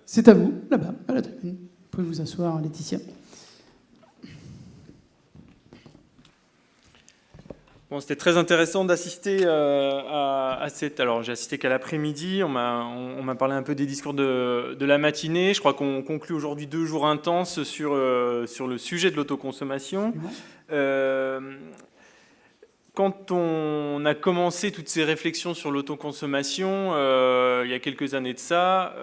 C'est à vous, là-bas, à la tribune. Vous pouvez vous asseoir, Laetitia. Bon, c'était très intéressant d'assister à cette... Alors, j'ai assisté qu'à l'après-midi. On m'a parlé un peu des discours de la matinée. Je crois qu'on conclut aujourd'hui 2 jours intenses sur le sujet de l'autoconsommation. Quand on a commencé toutes ces réflexions sur l'autoconsommation, il y a quelques années de ça,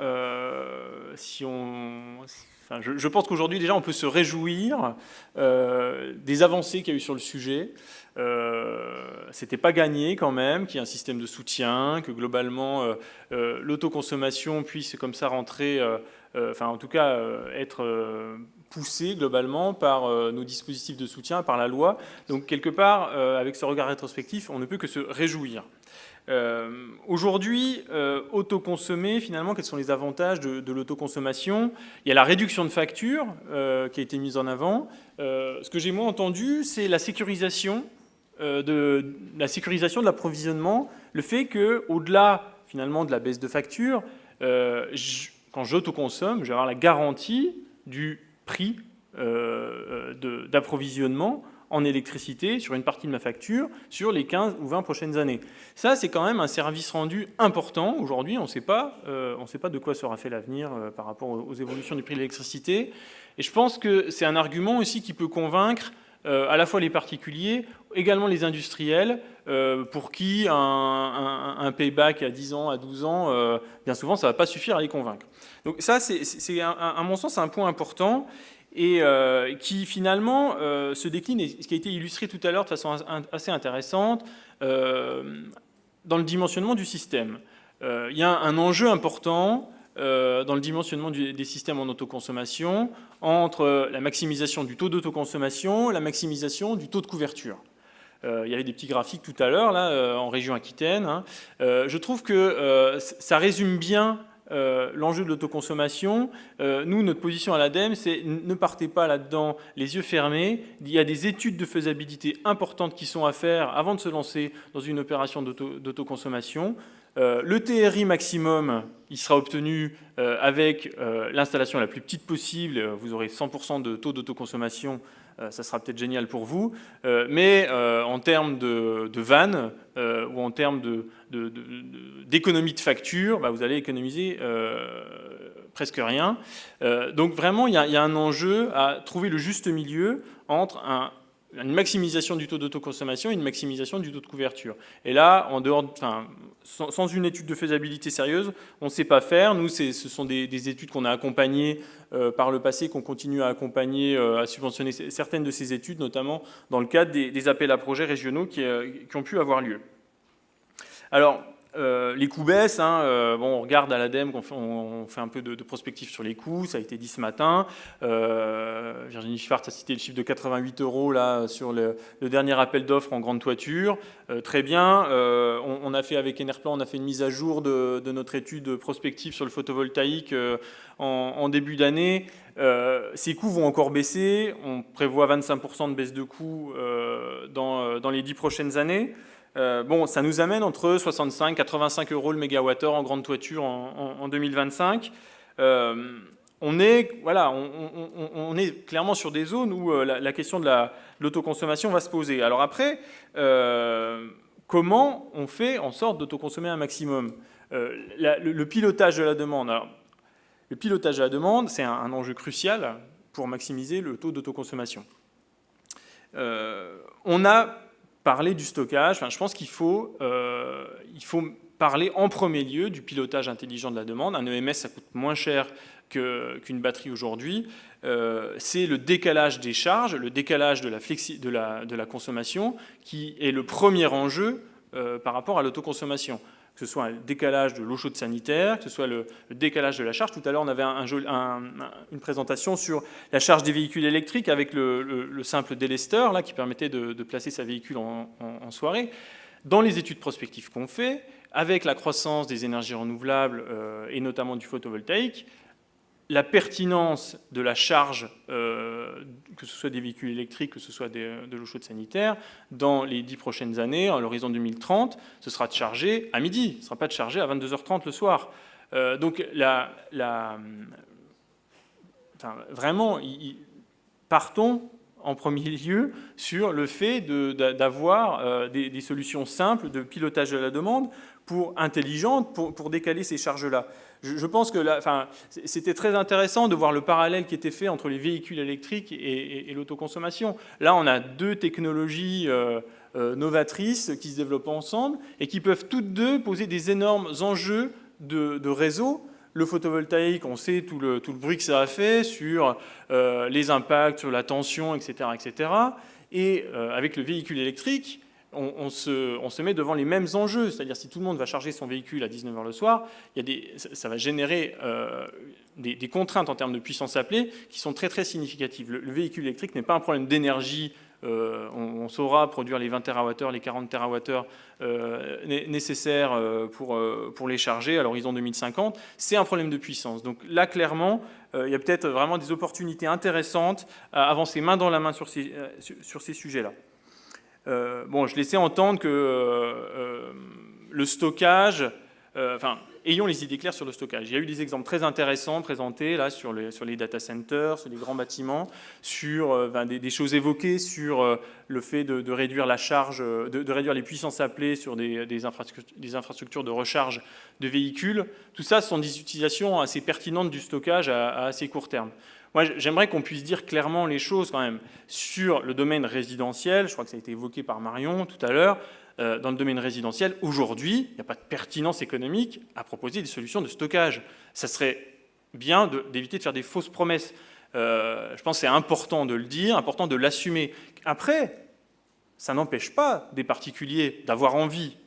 je pense qu'aujourd'hui, déjà, on peut se réjouir des avancées qu'il y a eu sur le sujet. C'était pas gagné quand même, qu'il y ait un système de soutien, que globalement l'autoconsommation puisse comme ça rentrer, en tout cas être poussée globalement par nos dispositifs de soutien, par la loi. Donc quelque part, avec ce regard rétrospectif, on ne peut que se réjouir. Aujourd'hui, autoconsommer, finalement, quels sont les avantages de l'autoconsommation? Il y a la réduction de factures qui a été mise en avant. Ce que j'ai moins entendu, c'est la sécurisation de l'approvisionnement, le fait qu'au-delà finalement de la baisse de facture, quand j'autoconsomme, je vais avoir la garantie du prix d'approvisionnement en électricité sur une partie de ma facture sur les 15 ou 20 prochaines années. Ça, c'est quand même un service rendu important. Aujourd'hui, on ne sait pas de quoi sera fait l'avenir par rapport aux évolutions du prix de l'électricité. Et je pense que c'est un argument aussi qui peut convaincre à la fois les particuliers, également les industriels, pour qui un payback à 10 ans, à 12 ans, bien souvent, ça ne va pas suffire à les convaincre. Donc ça, c'est à mon sens, un point important et qui finalement se décline, et ce qui a été illustré tout à l'heure de façon assez intéressante, dans le dimensionnement du système. Il y a un enjeu important dans le dimensionnement des systèmes en autoconsommation entre la maximisation du taux d'autoconsommation et la maximisation du taux de couverture. Il y avait des petits graphiques tout à l'heure là en région Aquitaine. Je trouve que ça résume bien l'enjeu de l'autoconsommation. Nous, notre position à l'ADEME, c'est ne partez pas là-dedans les yeux fermés. Il y a des études de faisabilité importantes qui sont à faire avant de se lancer dans une opération d'autoconsommation. Le TRI maximum, il sera obtenu avec l'installation la plus petite possible. Vous aurez 100% de taux d'autoconsommation. Ça sera peut-être génial pour vous. Mais en termes de vannes ou en termes d'économie de facture, vous allez économiser presque rien. Donc vraiment, il y a un enjeu à trouver le juste milieu entre une maximisation du taux d'autoconsommation et une maximisation du taux de couverture. Et là, sans une étude de faisabilité sérieuse, on ne sait pas faire. Nous, ce sont des études qu'on a accompagnées par le passé, qu'on continue à accompagner, à subventionner certaines de ces études, notamment dans le cadre des appels à projets régionaux qui ont pu avoir lieu. Alors, les coûts baissent. On regarde à l'ADEME, on fait un peu de prospective sur les coûts. Ça a été dit ce matin. Virginie Schwartz a cité le chiffre de 88 € là, sur le dernier appel d'offres en grande toiture. Très bien. On a fait avec Enerplan, on a fait une mise à jour de notre étude prospective sur le photovoltaïque en début d'année. Ces coûts vont encore baisser. On prévoit 25% de baisse de coûts dans les 10 prochaines années. Ça nous amène entre 65 et 85 € le mégawattheure en grande toiture en 2025. On est clairement sur des zones où la question de l'autoconsommation va se poser. Alors après, comment on fait en sorte d'autoconsommer un maximum? Le pilotage de la demande. Alors, le pilotage de la demande, c'est un enjeu crucial pour maximiser le taux d'autoconsommation. On a parler du stockage, je pense qu'il faut parler en premier lieu du pilotage intelligent de la demande. Un EMS, ça coûte moins cher qu'une batterie aujourd'hui. C'est le décalage des charges, le décalage de la consommation qui est le premier enjeu par rapport à l'autoconsommation. Que ce soit un décalage de l'eau chaude sanitaire, que ce soit le décalage de la charge. Tout à l'heure, on avait une présentation sur la charge des véhicules électriques avec le simple délesteur là, qui permettait de placer sa véhicule en soirée. Dans les études prospectives qu'on fait, avec la croissance des énergies renouvelables et notamment du photovoltaïque, la pertinence de la charge, que ce soit des véhicules électriques, que ce soit de l'eau chaude sanitaire, dans les 10 prochaines années, à l'horizon 2030, ce sera de charger à midi, ce ne sera pas de charger à 22h30 le soir. Donc vraiment, partons en premier lieu sur le fait d'avoir des solutions simples de pilotage de la demande intelligentes pour décaler ces charges-là. Je pense que c'était très intéressant de voir le parallèle qui était fait entre les véhicules électriques et l'autoconsommation. Là, on a deux technologies novatrices qui se développent ensemble et qui peuvent toutes deux poser des énormes enjeux de réseau. Le photovoltaïque, on sait tout le bruit que ça a fait sur les impacts, sur la tension, etc. etc. Et avec le véhicule électrique, on se met devant les mêmes enjeux. C'est-à-dire si tout le monde va charger son véhicule à 19h le soir, ça va générer des contraintes en termes de puissance appelée qui sont très très significatives. Le véhicule électrique n'est pas un problème d'énergie. On saura produire les 20 TWh, les 40 TWh nécessaires pour les charger à l'horizon 2050. C'est un problème de puissance. Donc là, clairement, il y a peut-être vraiment des opportunités intéressantes à avancer main dans la main sur ces sujets-là. Je laissais entendre que le stockage... ayons les idées claires sur le stockage. Il y a eu des exemples très intéressants présentés là, sur les data centers, sur les grands bâtiments, sur des choses évoquées sur le fait de réduire la charge, de réduire les puissances appelées sur des infrastructures de recharge de véhicules. Tout ça, ce sont des utilisations assez pertinentes du stockage à assez court terme. Moi, j'aimerais qu'on puisse dire clairement les choses quand même sur le domaine résidentiel. Je crois que ça a été évoqué par Marion tout à l'heure. Dans le domaine résidentiel, aujourd'hui, il n'y a pas de pertinence économique à proposer des solutions de stockage. Ça serait bien d'éviter de faire des fausses promesses. Je pense que c'est important de le dire, important de l'assumer. Après, ça n'empêche pas des particuliers d'avoir envie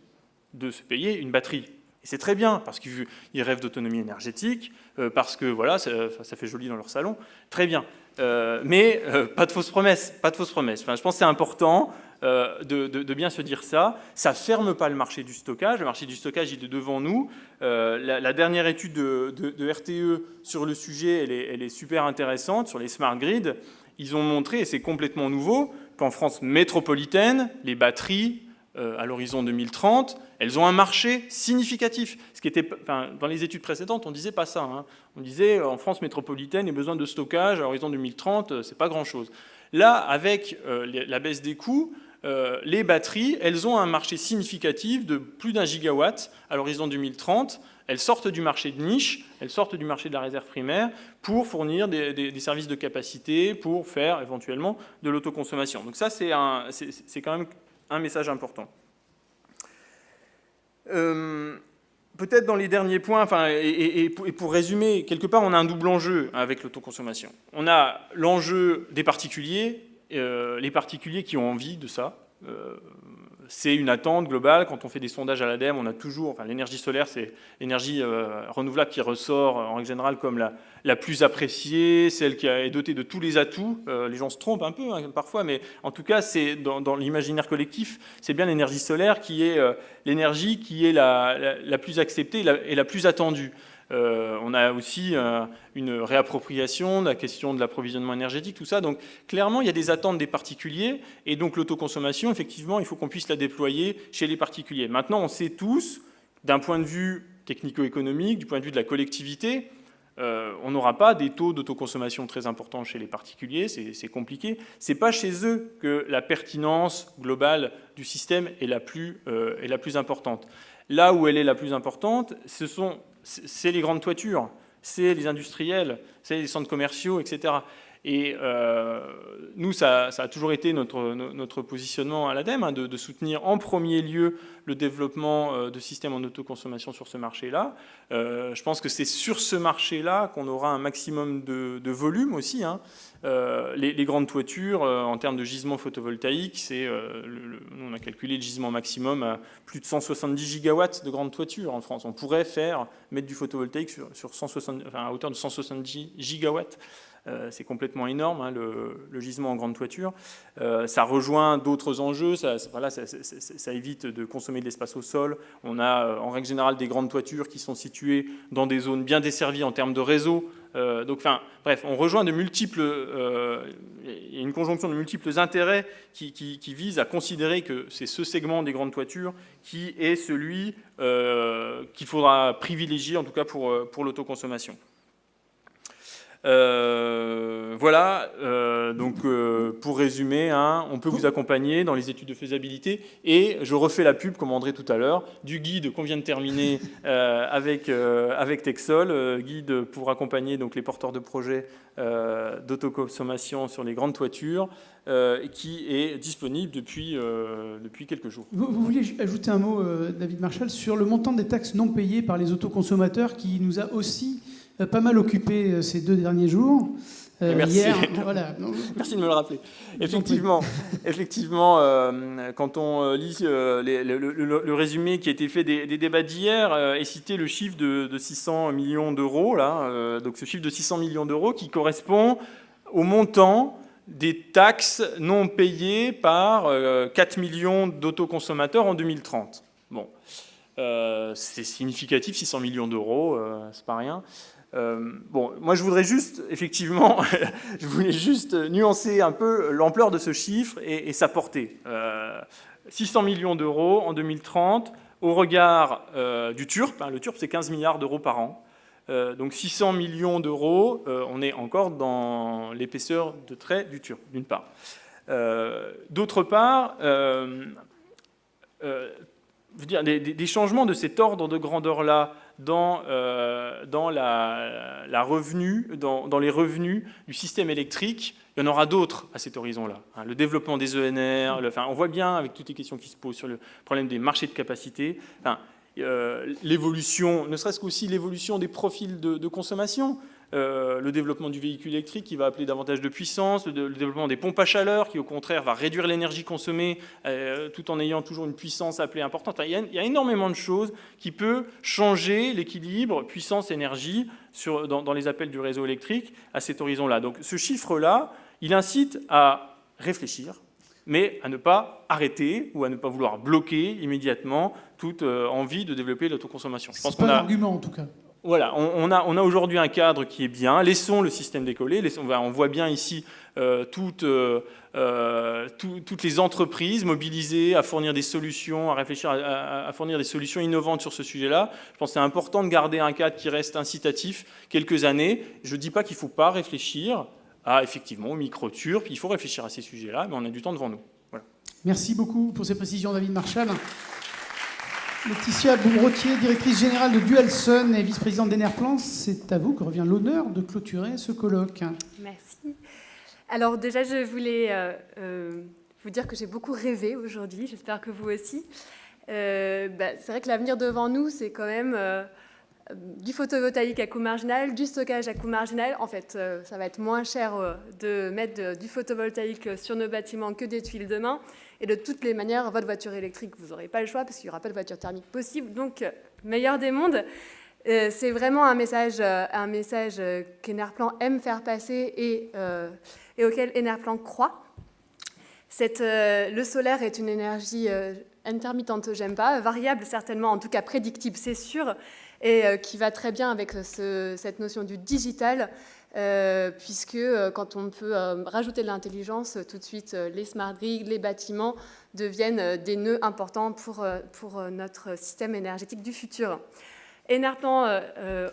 de se payer une batterie. Et c'est très bien, parce qu'ils rêvent d'autonomie énergétique, parce que voilà, ça fait joli dans leur salon. Très bien. Mais pas de fausses promesses. Pas de fausses promesses. Enfin, je pense que c'est important de bien se dire ça. Ça ne ferme pas le marché du stockage. Le marché du stockage, il est devant nous. La dernière étude de RTE sur le sujet, elle est super intéressante, sur les smart grids. Ils ont montré, et c'est complètement nouveau, qu'en France métropolitaine, les batteries, à l'horizon 2030, elles ont un marché significatif. Ce qui était, dans les études précédentes, on ne disait pas ça. Hein. On disait en France métropolitaine, il y a besoin de stockage à l'horizon 2030, c'est pas grand-chose. Là, avec la baisse des coûts, les batteries, elles ont un marché significatif de plus d'1 gigawatt à l'horizon 2030. Elles sortent du marché de niche, elles sortent du marché de la réserve primaire pour fournir des services de capacité, pour faire éventuellement de l'autoconsommation. Donc ça, c'est quand même un message important. Peut-être dans les derniers points, et pour résumer, quelque part, on a un double enjeu avec l'autoconsommation. On a l'enjeu des particuliers, les particuliers qui ont envie de ça. C'est une attente globale. Quand on fait des sondages à l'ADEME, on a toujours... l'énergie solaire, c'est l'énergie renouvelable qui ressort en règle générale comme la plus appréciée, celle qui est dotée de tous les atouts. Les gens se trompent un peu parfois, mais en tout cas, c'est dans l'imaginaire collectif, c'est bien l'énergie solaire qui est l'énergie qui est la plus acceptée et la plus attendue. On a aussi une réappropriation de la question de l'approvisionnement énergétique, tout ça. Donc, clairement, il y a des attentes des particuliers. Et donc, l'autoconsommation, effectivement, il faut qu'on puisse la déployer chez les particuliers. Maintenant, on sait tous, d'un point de vue technico-économique, du point de vue de la collectivité, on n'aura pas des taux d'autoconsommation très importants chez les particuliers. C'est compliqué. Ce n'est pas chez eux que la pertinence globale du système est la plus importante. Là où elle est la plus importante, c'est les grandes toitures, c'est les industriels, c'est les centres commerciaux, etc. Et nous, ça a toujours été notre positionnement à l'ADEME, de soutenir en premier lieu le développement de systèmes en autoconsommation sur ce marché-là. Je pense que c'est sur ce marché-là qu'on aura un maximum de volume aussi. Les grandes toitures, en termes de gisement photovoltaïque, nous on a calculé le gisement maximum à plus de 170 gigawatts de grandes toitures en France. On pourrait mettre du photovoltaïque à hauteur de 170 gigawatts. C'est complètement énorme, le gisement en grande toiture. Ça rejoint d'autres enjeux, ça évite de consommer de l'espace au sol. On a en règle générale des grandes toitures qui sont situées dans des zones bien desservies en termes de réseau, Donc, enfin, bref, on rejoint il y a une conjonction de multiples intérêts qui visent à considérer que c'est ce segment des grandes toitures qui est celui qu'il faudra privilégier, en tout cas pour l'autoconsommation. Voilà, donc pour résumer, hein, on peut vous accompagner dans les études de faisabilité et je refais la pub, comme André tout à l'heure, du guide qu'on vient de terminer avec Texol, guide pour accompagner donc, les porteurs de projets d'autoconsommation sur les grandes toitures, qui est disponible depuis quelques jours. Vous vouliez ajouter un mot, David Marchal, sur le montant des taxes non payées par les autoconsommateurs qui nous a aussi pas mal occupé ces 2 derniers jours. Merci. Hier, voilà. Merci de me le rappeler. Effectivement, quand on lit le résumé qui a été fait des débats d'hier, est cité le chiffre de 600 millions d'euros, là, donc ce chiffre de 600 millions d'euros qui correspond au montant des taxes non payées par 4 millions d'autoconsommateurs en 2030. Bon, c'est significatif, 600 millions d'euros, c'est pas rien. Bon, moi je voudrais juste, effectivement, je voulais juste nuancer un peu l'ampleur de ce chiffre et sa portée. 600 millions d'euros en 2030 au regard du TURP. Hein, le TURP, c'est 15 milliards d'euros par an. Donc 600 millions d'euros, on est encore dans l'épaisseur de trait du TURP, d'une part. D'autre part, je veux dire, des changements de cet ordre de grandeur-là dans les revenus du système électrique, il y en aura d'autres à cet horizon-là. Hein, le développement des ENR, on voit bien avec toutes les questions qui se posent sur le problème des marchés de capacité, l'évolution, ne serait-ce qu'aussi l'évolution des profils de consommation, le développement du véhicule électrique qui va appeler davantage de puissance, le développement des pompes à chaleur qui au contraire va réduire l'énergie consommée tout en ayant toujours une puissance appelée importante. Il y a énormément de choses qui peuvent changer l'équilibre puissance-énergie dans les appels du réseau électrique à cet horizon-là. Donc ce chiffre-là, il incite à réfléchir, mais à ne pas arrêter ou à ne pas vouloir bloquer immédiatement toute envie de développer l'autoconsommation. C'est pas un argument en tout cas. Voilà, on a aujourd'hui un cadre qui est bien. Laissons le système décoller. On voit bien ici toutes les entreprises mobilisées à fournir des solutions, à réfléchir à fournir des solutions innovantes sur ce sujet-là. Je pense que c'est important de garder un cadre qui reste incitatif quelques années. Je ne dis pas qu'il ne faut pas réfléchir effectivement au micro-TURP. Il faut réfléchir à ces sujets-là, mais on a du temps devant nous. Voilà. Merci beaucoup pour ces précisions, David Marchal. Laetitia Boubrotier, directrice générale de Dualsun et vice-présidente d'Enerplan, c'est à vous que revient l'honneur de clôturer ce colloque. Merci. Alors déjà, je voulais vous dire que j'ai beaucoup rêvé aujourd'hui, j'espère que vous aussi. C'est vrai que l'avenir devant nous, c'est quand même du photovoltaïque à coût marginal, du stockage à coût marginal. En fait, ça va être moins cher de mettre du photovoltaïque sur nos bâtiments que des tuiles demain. Et de toutes les manières, votre voiture électrique, vous n'aurez pas le choix parce qu'il n'y aura pas de voiture thermique possible. Donc, meilleur des mondes. C'est vraiment un message qu'Enerplan aime faire passer et auquel Enerplan croit. Le solaire est une énergie intermittente, j'aime pas, variable certainement, en tout cas prédictible, c'est sûr, et qui va très bien avec cette notion du digital, puisque quand on peut rajouter de l'intelligence, tout de suite les smart grids, les bâtiments deviennent des nœuds importants pour notre système énergétique du futur. Enerplan,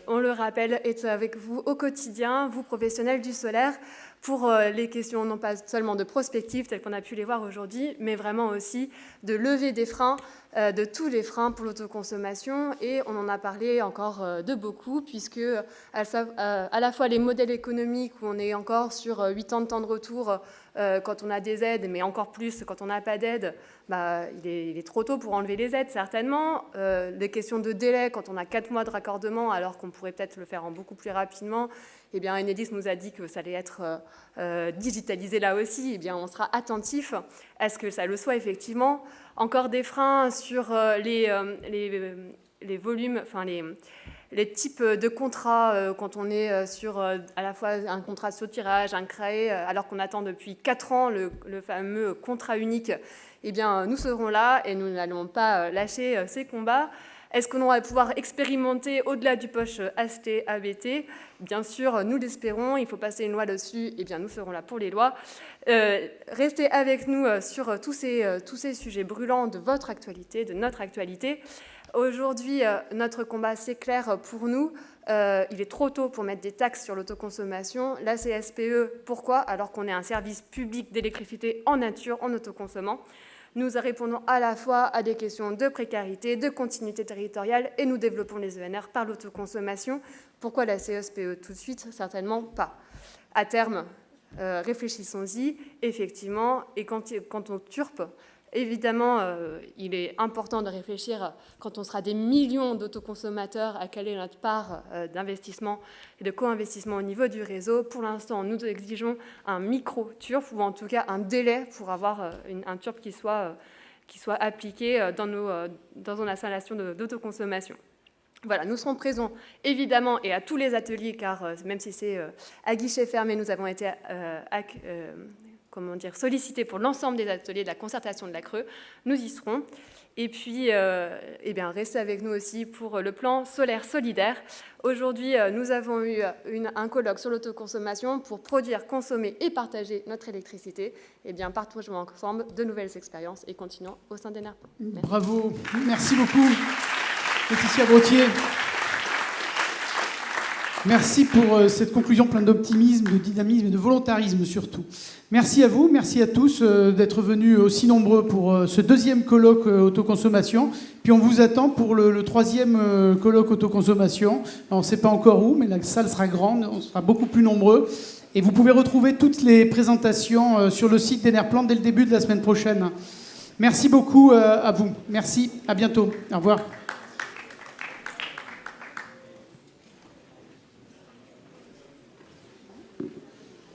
on le rappelle, est avec vous au quotidien, vous professionnels du solaire, pour les questions non pas seulement de prospective, telles qu'on a pu les voir aujourd'hui, mais vraiment aussi de lever des freins, de tous les freins pour l'autoconsommation. Et on en a parlé encore de beaucoup, puisque à la fois les modèles économiques, où on est encore sur 8 ans de temps de retour quand on a des aides, mais encore plus quand on n'a pas d'aide, il est trop tôt pour enlever les aides, certainement. Les questions de délai, quand on a 4 mois de raccordement, alors qu'on pourrait peut-être le faire en beaucoup plus rapidement, eh bien, Enedis nous a dit que ça allait être digitalisé là aussi. Eh bien, on sera attentif à ce que ça le soit effectivement. Encore des freins sur les volumes, enfin les types de contrats quand on est sur à la fois un contrat de sautirage, un CRAE, alors qu'on attend depuis 4 ans le fameux contrat unique. Eh bien, nous serons là et nous n'allons pas lâcher ces combats. Est-ce qu'on va pouvoir expérimenter au-delà du poche AST, ABT? Bien sûr, nous l'espérons, il faut passer une loi dessus, et bien nous serons là pour les lois. Restez avec nous sur tous ces sujets brûlants de votre actualité, de notre actualité. Aujourd'hui, notre combat, c'est clair pour nous. Il est trop tôt pour mettre des taxes sur l'autoconsommation. La CSPE, pourquoi? Alors qu'on est un service public d'électricité en nature, en autoconsommant. Nous répondons à la fois à des questions de précarité, de continuité territoriale, et nous développons les ENR par l'autoconsommation. Pourquoi la CSPE tout de suite? Certainement pas. À terme, réfléchissons-y, effectivement, et quand on turpe, évidemment, il est important de réfléchir, quand on sera des millions d'autoconsommateurs, à quelle est notre part d'investissement et de co-investissement au niveau du réseau. Pour l'instant, nous exigeons un micro-turp, ou en tout cas un délai pour avoir un turp qui soit appliqué dans nos installations d'autoconsommation. Voilà, nous serons présents évidemment et à tous les ateliers, car même si c'est à guichet fermé, nous avons été sollicités pour l'ensemble des ateliers de la concertation de la Creux. Nous y serons. Et puis, restez avec nous aussi pour le plan solaire solidaire. Aujourd'hui, nous avons eu un colloque sur l'autoconsommation pour produire, consommer et partager notre électricité. Partageons ensemble de nouvelles expériences et continuons au sein d'ENR. Bravo, merci beaucoup, Laetitia Brottier. Merci pour cette conclusion pleine d'optimisme, de dynamisme et de volontarisme surtout. Merci à vous, merci à tous d'être venus aussi nombreux pour ce deuxième colloque autoconsommation. Puis on vous attend pour le troisième colloque autoconsommation. On ne sait pas encore où, mais la salle sera grande, on sera beaucoup plus nombreux. Et vous pouvez retrouver toutes les présentations sur le site d'Enerplan dès le début de la semaine prochaine. Merci beaucoup à vous. Merci, à bientôt. Au revoir.